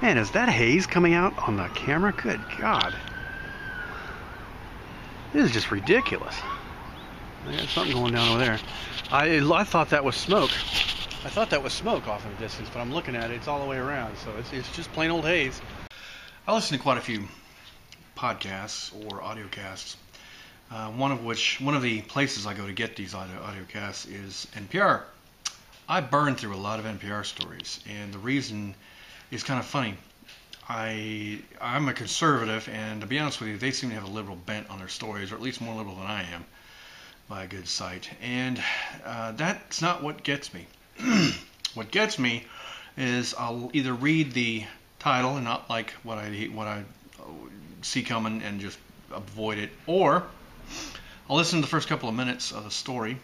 Man, is that haze coming out on the camera? Good God. This is just ridiculous. I got something going down over there. I thought that was smoke. I thought that was smoke off in the distance, but I'm looking at it. It's all the way around, so it's just plain old haze. I listen to quite a few podcasts or audio casts. One of the places I go to get these audio casts is NPR. I burn through a lot of NPR stories, and the reason is kind of funny. I'm a conservative, and to be honest with you, they seem to have a liberal bent on their stories, or at least more liberal than I am, by a good sight. And that's not what gets me. What gets me is I'll either read the title and not like what I see coming and just avoid it, or I'll listen to the first couple of minutes of the story,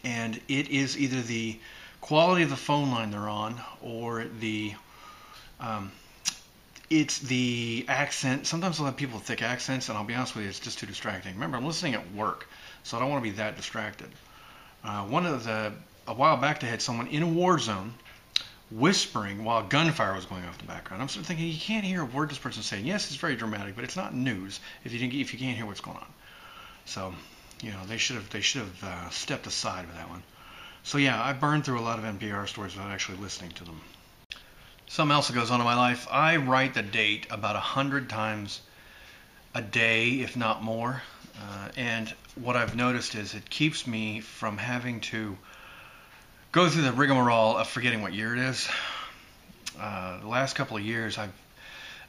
and it is either the quality of the phone line they're on, or it's the accent. Sometimes I'll have people with thick accents, and I'll be honest with you, it's just too distracting. Remember, I'm listening at work, so I don't want to be that distracted. A while back, they had someone in a war zone whispering while gunfire was going off in the background. I'm sort of thinking, you can't hear a word this person's saying. Yes, it's very dramatic, but it's not news if you can't hear what's going on. So, they should have stepped aside with that one. So yeah, I burned through a lot of NPR stories without actually listening to them. Something else that goes on in my life, I write the date about 100 times a day, if not more. And what I've noticed is it keeps me from having to go through the rigmarole of forgetting what year it is. The last couple of years,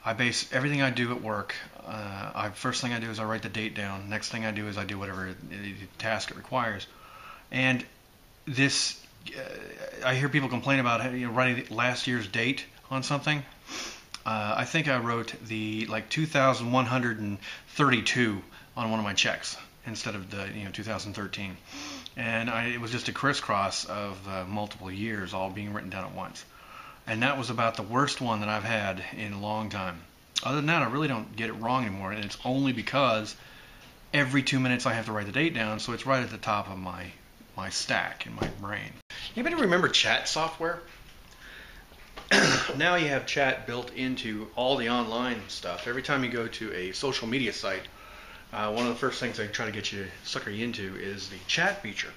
I base everything I do at work. First thing I do is I write the date down. Next thing I do is I do whatever task it requires. And this, I hear people complain about writing last year's date on something. I think I wrote the 2,132 on one of my checks instead of the 2013, and it was just a crisscross of multiple years all being written down at once, and that was about the worst one that I've had in a long time. Other than that, I really don't get it wrong anymore, and it's only because every 2 minutes I have to write the date down, so it's right at the top of my stack in my brain. Anybody remember chat software? Now you have chat built into all the online stuff. Every time you go to a social media site, one of the first things they try to get you to sucker you into is the chat feature.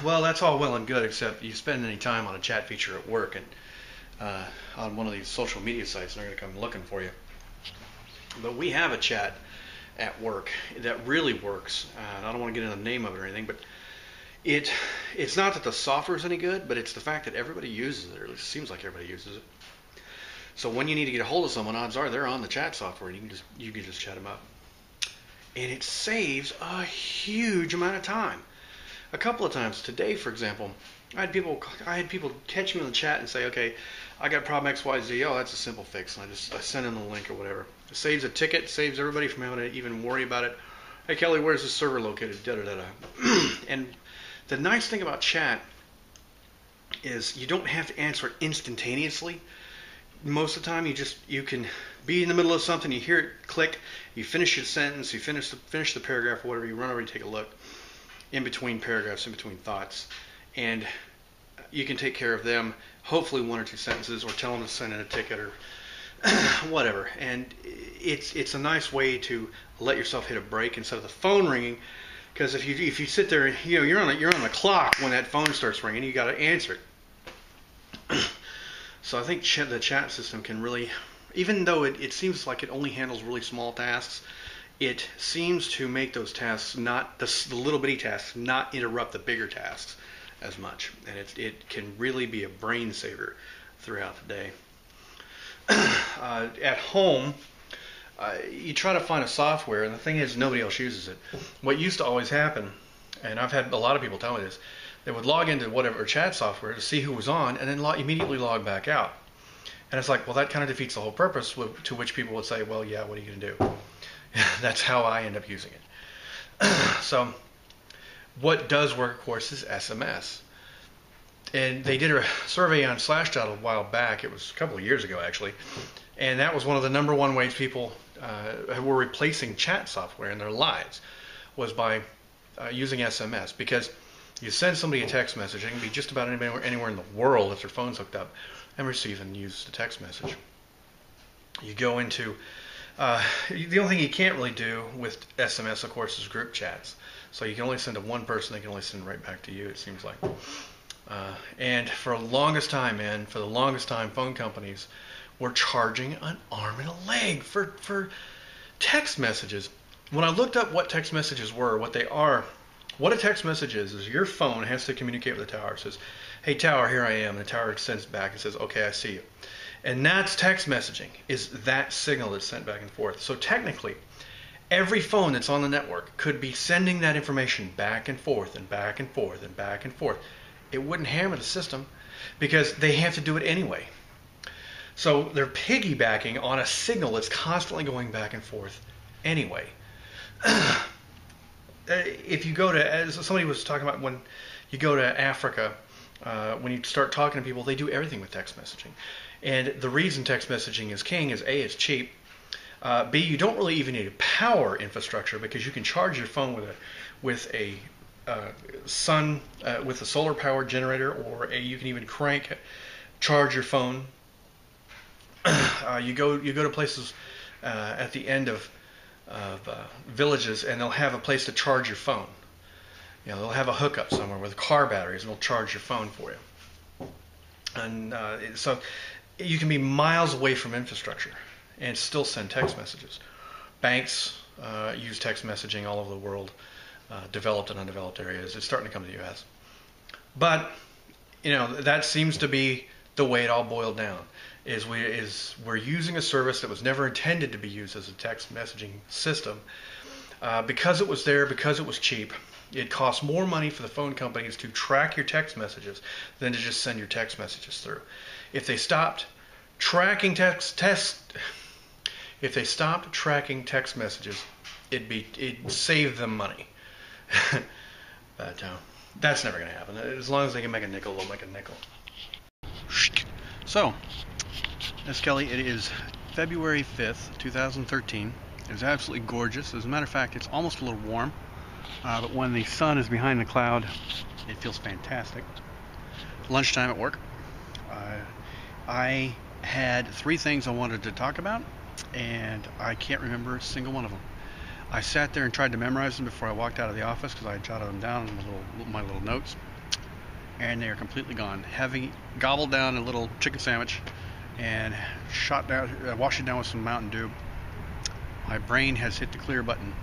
Well, that's all well and good, except you spend any time on a chat feature at work and on one of these social media sites, and they're going to come looking for you. But we have a chat at work that really works. I don't want to get into the name of it or anything, but it's not that the software is any good, but it's the fact that everybody uses it, or at least it seems like everybody uses it. So when you need to get a hold of someone, odds are they're on the chat software, and you can just chat them up. And it saves a huge amount of time. A couple of times today, for example, I had people catch me in the chat and say, okay, I got problem XYZ. Oh, that's a simple fix. And I send them the link or whatever. It saves a ticket, saves everybody from having to even worry about it. Hey, Kelly, where's the server located? Da-da-da-da. And the nice thing about chat is you don't have to answer it instantaneously. Most of the time, you can be in the middle of something, you hear it click, you finish your sentence, you finish the paragraph or whatever, you run over and take a look in between paragraphs, in between thoughts, and you can take care of them, hopefully 1 or 2 sentences, or tell them to send in a ticket or whatever. And it's a nice way to let yourself hit a break instead of the phone ringing. Because if you sit there, you're on the clock when that phone starts ringing. You got to answer it. So I think the chat system can really, even though it seems like it only handles really small tasks, it seems to make those tasks, not the little bitty tasks, not interrupt the bigger tasks as much, and it can really be a brain saver throughout the day. At home, you try to find a software, and the thing is, nobody else uses it. What used to always happen, and I've had a lot of people tell me this, they would log into whatever chat software to see who was on, and then immediately log back out. And it's like, well, that kind of defeats the whole purpose, to which people would say, well, yeah, what are you going to do? That's how I end up using it. So what does work, of course, is SMS. And they did a survey on Slashdot a while back. It was a couple of years ago, actually. And that was one of the number one ways people were replacing chat software in their lives, was by using SMS. Because you send somebody a text message, it can be just about anywhere in the world if their phone's hooked up. and receive and use the text message. You go into the only thing you can't really do with SMS, of course, is group chats. So you can only send to one person; they can only send right back to you. It seems like. And for the longest time, phone companies were charging an arm and a leg for text messages. When I looked up what text messages were, what they are, what a text message is your phone has to communicate with the tower. It says, "Hey tower, here I am," and the tower sends back and says, "Okay, I see you." And that's text messaging, is that signal that's sent back and forth. So technically, every phone that's on the network could be sending that information back and forth and back and forth and back and forth. It wouldn't hammer the system because they have to do it anyway. So they're piggybacking on a signal that's constantly going back and forth anyway. If you go to, as somebody was talking about, when you go to Africa, when you start talking to people, they do everything with text messaging. And the reason text messaging is king is A, it's cheap. B, you don't really even need a power infrastructure because you can charge your phone with a solar powered generator, or you can even charge your phone. You go to places at the end of villages, and they'll have a place to charge your phone. You know, they'll have a hookup somewhere with car batteries, and they'll charge your phone for you. And so you can be miles away from infrastructure and still send text messages. Banks use text messaging all over the world, developed and undeveloped areas. It's starting to come to the U.S. But that seems to be the way it all boiled down. We're using a service that was never intended to be used as a text messaging system. Because it was there, because it was cheap, it costs more money for the phone companies to track your text messages than to just send your text messages through. If they stopped tracking text messages, it'd save them money. But that's never going to happen. As long as they can make a nickel, they'll make a nickel. So, Miss Kelly, it is February 5th, 2013. It is absolutely gorgeous. As a matter of fact, it's almost a little warm. But when the sun is behind the cloud, it feels fantastic. Lunchtime at work. I had 3 things I wanted to talk about, and I can't remember a single one of them. I sat there and tried to memorize them before I walked out of the office because I had jotted them down in my little notes, and they are completely gone. Having gobbled down a little chicken sandwich and washed it down with some Mountain Dew, my brain has hit the clear button,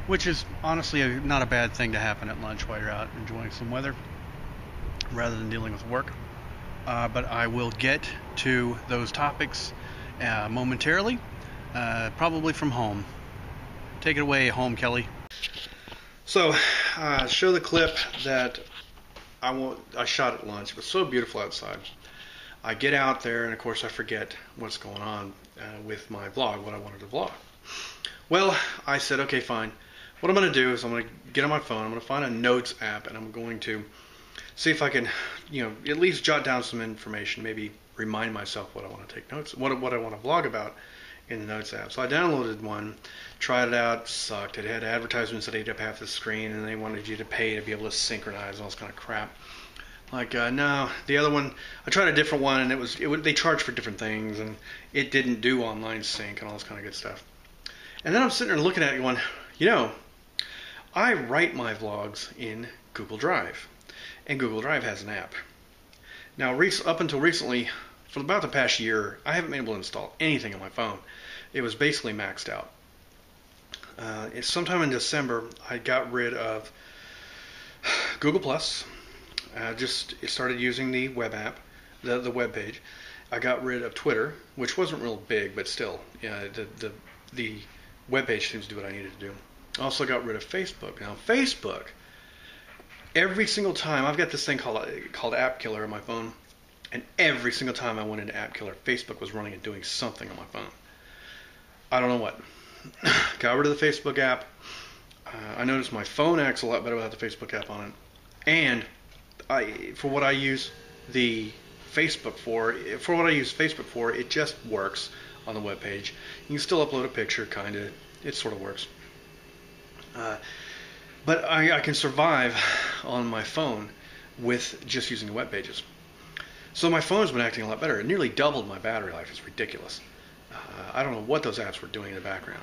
which is honestly not a bad thing to happen at lunch while you're out enjoying some weather rather than dealing with work. But I will get to those topics momentarily, probably from home. Take it away, home, Kelly. So, show the clip that I shot at lunch. It was so beautiful outside. I get out there, and of course I forget what's going on with my vlog, what I wanted to vlog. Well, I said, okay, fine. What I'm going to do is I'm going to get on my phone, I'm going to find a notes app, and I'm going to see if I can, at least jot down some information, maybe remind myself what I want to take notes, what I want to vlog about in the notes app. So I downloaded one, tried it out, sucked. It had advertisements that ate up half the screen, and they wanted you to pay to be able to synchronize and all this kind of crap. Like, no, the other one, I tried a different one, and they charged for different things, and it didn't do online sync and all this kind of good stuff. And then I'm sitting there looking at it going, I write my vlogs in Google Drive, and Google Drive has an app. Now, up until recently, for about the past year, I haven't been able to install anything on my phone. It was basically maxed out. Sometime in December, I got rid of Google Plus. Just started using the web app, the web page. I got rid of Twitter, which wasn't real big, but still, the web page seems to do what I needed to do. I also got rid of Facebook. Now, Facebook, every single time, I've got this thing called App Killer on my phone, and every single time I went into App Killer, Facebook was running and doing something on my phone. I don't know what. Got rid of the Facebook app. I noticed my phone acts a lot better without the Facebook app on it. And for what I use Facebook for, it just works on the web page. You can still upload a picture, kind of. It sort of works. But I can survive on my phone with just using the web pages. So my phone's been acting a lot better. It nearly doubled my battery life. It's ridiculous. I don't know what those apps were doing in the background.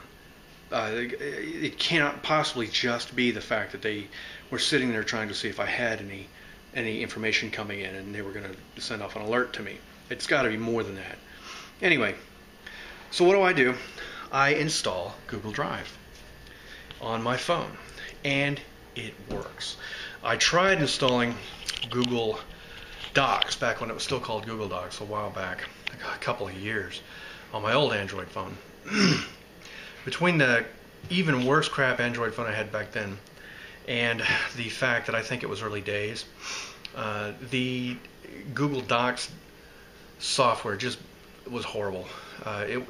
It cannot possibly just be the fact that they were sitting there trying to see if I had any information coming in and they were going to send off an alert to me. It's got to be more than that. Anyway, so what do? I install Google Drive on my phone, and it works. I tried installing Google Docs back when it was still called Google Docs a while back, a couple of years, on my old Android phone. Between the even worse crap Android phone I had back then and the fact that I think it was early days, the Google Docs software just was horrible.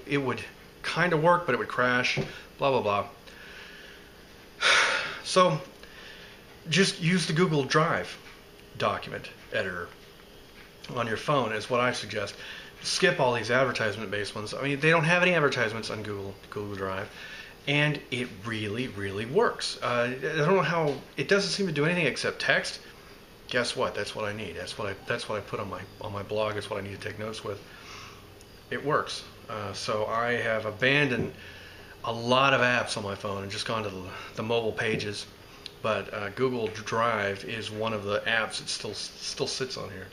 It would kind of work, but it would crash, blah, blah, blah. So just use the Google Drive document editor on your phone is what I suggest. Skip all these advertisement-based ones. I mean, they don't have any advertisements on Google Drive, and it really, really works. I don't know how it doesn't seem to do anything except text. Guess what? That's what I need. That's what I put on my blog. It's what I need to take notes with. It works. So I have abandoned a lot of apps on my phone and just gone to the mobile pages. But Google Drive is one of the apps that still sits on here.